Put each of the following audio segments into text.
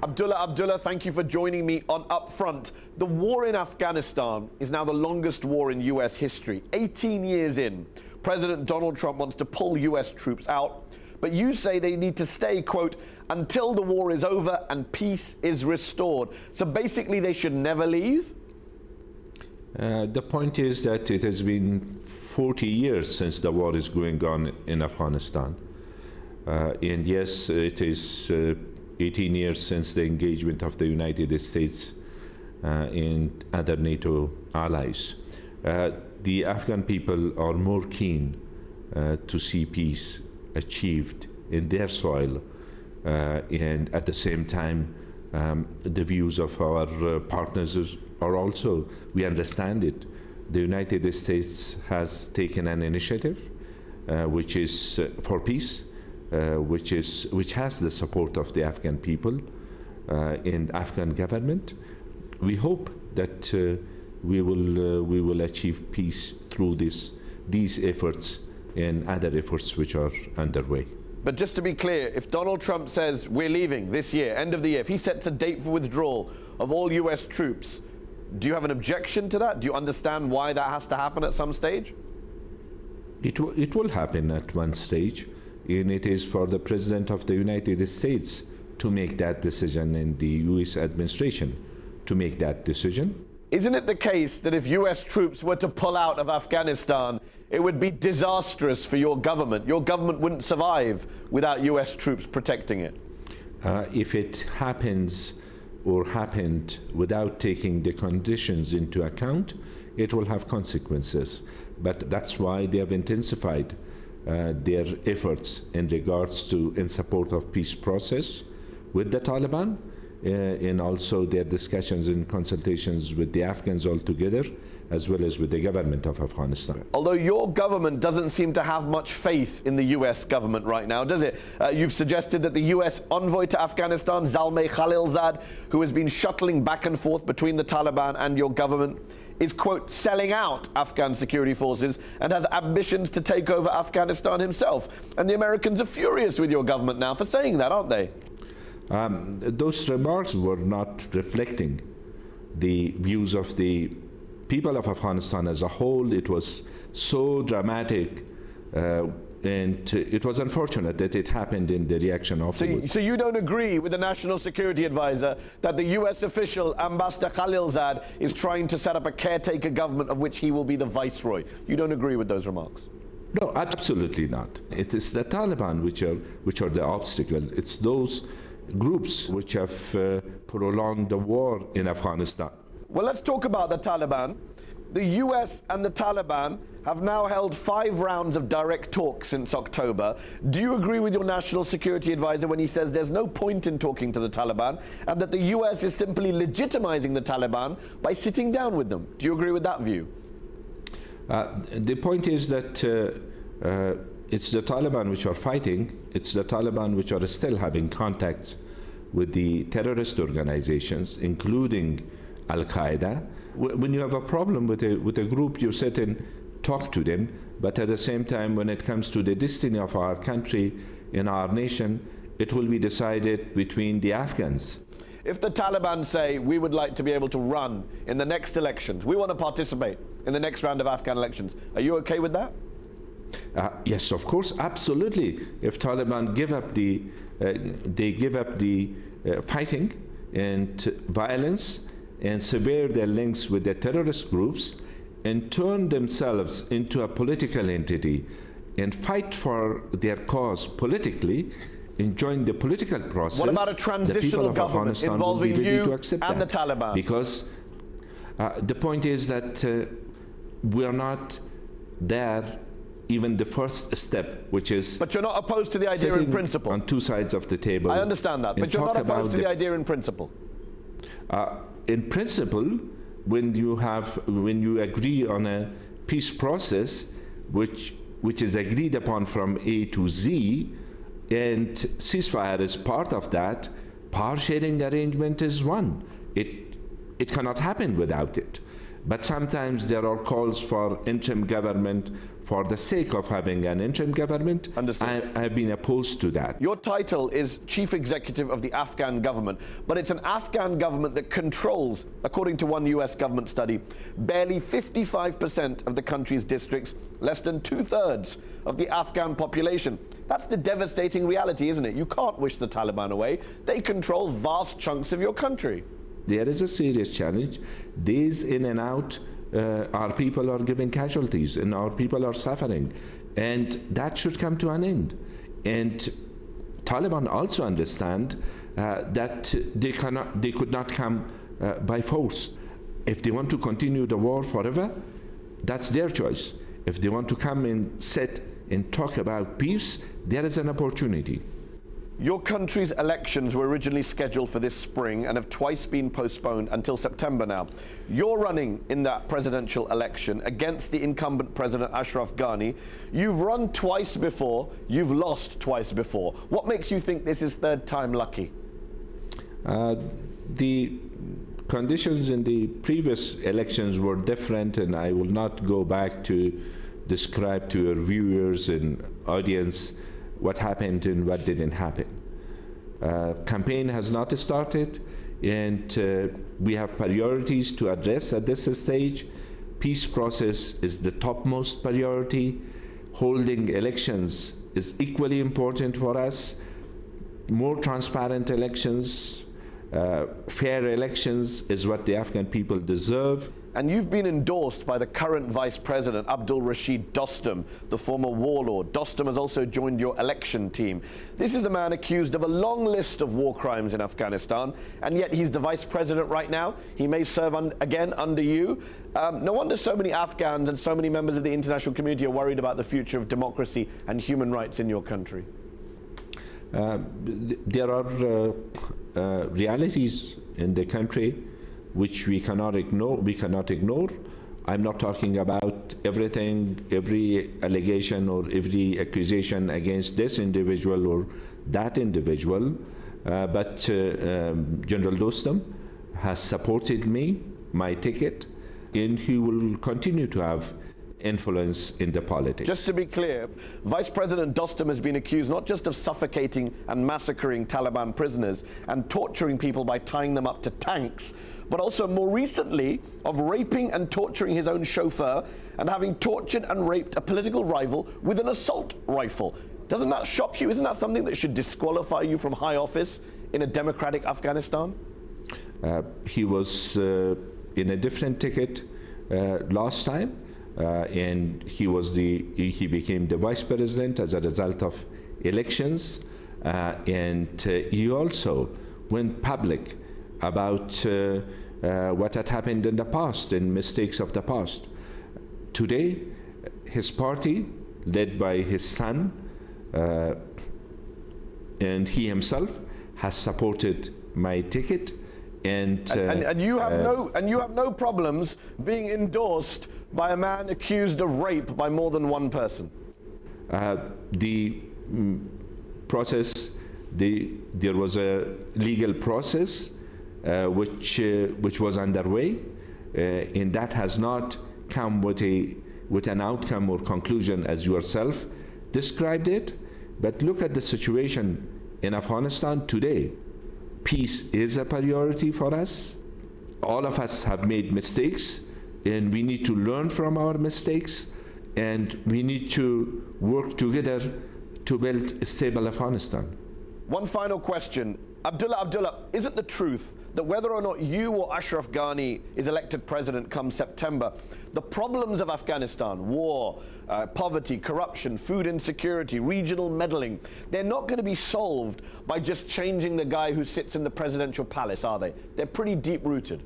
Abdullah Abdullah, thank you for joining me on UpFront. The war in Afghanistan is now the longest war in US history. 18 years in, President Donald Trump wants to pull US troops out, but you say they need to stay, quote, until the war is over and peace is restored. So basically they should never leave? The point is that it has been 40 years since the war is going on in Afghanistan. And yes, it is 18 years since the engagement of the United States and other NATO allies. The Afghan people are more keen to see peace achieved in their soil, and at the same time, the views of our partners are also, we understand it. The United States has taken an initiative which is for peace, which has the support of the Afghan people and Afghan government. We hope that we will achieve peace through these efforts and other efforts which are underway. But just to be clear, if Donald Trump says we're leaving this year, end of the year, if he sets a date for withdrawal of all US troops, do you have an objection to that? Do you understand why that has to happen at some stage? It will happen at one stage, and it is for the President of the United States to make that decision and the US administration to make that decision. Isn't it the case that if US troops were to pull out of Afghanistan, it would be disastrous for your government? Your government wouldn't survive without US troops protecting it. If it happens or happened without taking the conditions into account, it will have consequences. But that's why they have intensified their efforts in regards to, in support of peace process with the Taliban, and also their discussions and consultations with the Afghans altogether, as well as with the government of Afghanistan. Although your government doesn't seem to have much faith in the US government right now, does it? You've suggested that the US envoy to Afghanistan, Zalmay Khalilzad, who has been shuttling back and forth between the Taliban and your government, is, quote, selling out Afghan security forces and has ambitions to take over Afghanistan himself. And the Americans are furious with your government now for saying that, aren't they? Those remarks were not reflecting the views of the people of Afghanistan as a whole. It was so dramatic, and it was unfortunate that it happened in the reaction of. So you don't agree with the National Security Advisor that the US official, Ambassador Khalilzad, is trying to set up a caretaker government of which he will be the viceroy? You don't agree with those remarks? No, absolutely not. It is the Taliban which are the obstacle. It's those groups which have prolonged the war in Afghanistan. Well, let's talk about the Taliban. The US and the Taliban have now held 5 rounds of direct talks since October. Do you agree with your National Security Advisor when he says there's no point in talking to the Taliban and that the US is simply legitimizing the Taliban by sitting down with them? Do you agree with that view? The point is that it's the Taliban which are fighting. It's the Taliban which are still having contacts with the terrorist organizations, including al-Qaeda. When you have a problem with a group, you sit and talk to them, but at the same time, when it comes to the destiny of our country and our nation, it will be decided between the Afghans. If the Taliban say, we would like to be able to run in the next elections, we want to participate in the next round of Afghan elections, are you okay with that? Yes, of course, absolutely. If Taliban give up the fighting and violence and sever their links with the terrorist groups and turn themselves into a political entity and fight for their cause politically and join the political process. What about a transitional government involving you and the Taliban? Because the point is that we are not there. Even the first step, which is... But you're not opposed to the idea in principle? On two sides of the table. I understand that, but you're not opposed to the idea in principle? In principle, when you agree on a peace process, which is agreed upon from A to Z, and ceasefire is part of that, power sharing arrangement is one. It cannot happen without it. But sometimes there are calls for interim government for the sake of having an interim government. I've been opposed to that. Your title is Chief Executive of the Afghan government, but it's an Afghan government that controls, according to one US government study, barely 55% of the country's districts, less than 2/3 of the Afghan population. That's the devastating reality, isn't it? You can't wish the Taliban away. They control vast chunks of your country. There is a serious challenge. Days in and out, our people are giving casualties and our people are suffering. And that should come to an end. And Taliban also understand that they could not come by force. If they want to continue the war forever, that's their choice. If they want to come and sit and talk about peace, there is an opportunity. Your country's elections were originally scheduled for this spring and have twice been postponed until September now. You're running in that presidential election against the incumbent President Ashraf Ghani. You've run twice before, you've lost twice before. What makes you think this is third time lucky? The conditions in the previous elections were different, and I will not go back to describe to your viewers and audience what happened and what didn't happen. Campaign has not started, and we have priorities to address at this stage. Peace process is the topmost priority. Holding elections is equally important for us. More transparent elections, fair elections is what the Afghan people deserve. And you've been endorsed by the current Vice President, Abdul Rashid Dostum, the former warlord. Dostum has also joined your election team. This is a man accused of a long list of war crimes in Afghanistan, and yet he's the Vice President right now. He may serve again under you. No wonder so many Afghans and so many members of the international community are worried about the future of democracy and human rights in your country. There are realities in the country which we cannot ignore. I'm not talking about everything, every allegation or every accusation against this individual or that individual, but General Dostum has supported me, my ticket, and he will continue to have influence in the politics. Just to be clear, Vice President Dostum has been accused not just of suffocating and massacring Taliban prisoners and torturing people by tying them up to tanks, but also more recently of raping and torturing his own chauffeur and having tortured and raped a political rival with an assault rifle. Doesn't that shock you? Isn't that something that should disqualify you from high office in a democratic Afghanistan? He was in a different ticket last time, and he became the vice president as a result of elections, and he also went public about what had happened in the past and mistakes of the past. Today, his party, led by his son, and he himself, has supported my ticket, and you have no problems being endorsed by a man accused of rape by more than one person. The process, there was a legal process which was underway, and that has not come with an outcome or conclusion as yourself described it. But look at the situation in Afghanistan today. Peace is a priority for us. All of us have made mistakes, and we need to learn from our mistakes, and we need to work together to build a stable Afghanistan. One final question. Abdullah, is it the truth that whether or not you or Ashraf Ghani is elected president come September, the problems of Afghanistan, war, poverty, corruption, food insecurity, regional meddling, they're not going to be solved by just changing the guy who sits in the presidential palace, are they? They're pretty deep-rooted.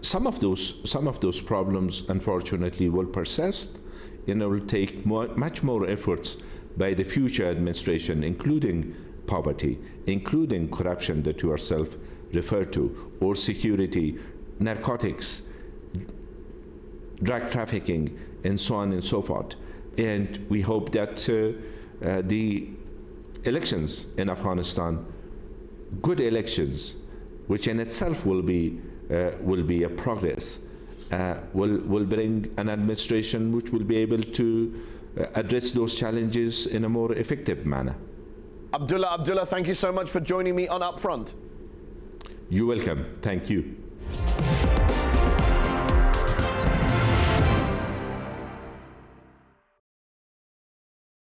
Some of those problems, unfortunately, will persist, and it will take much more efforts by the future administration, including poverty, including corruption that you yourself referred to, or security, narcotics, drug trafficking, and so on and so forth. And we hope that the elections in Afghanistan, good elections, which in itself will be a progress, will bring an administration which will be able to address those challenges in a more effective manner. Abdullah Abdullah, thank you so much for joining me on UpFront. You're welcome. Thank you.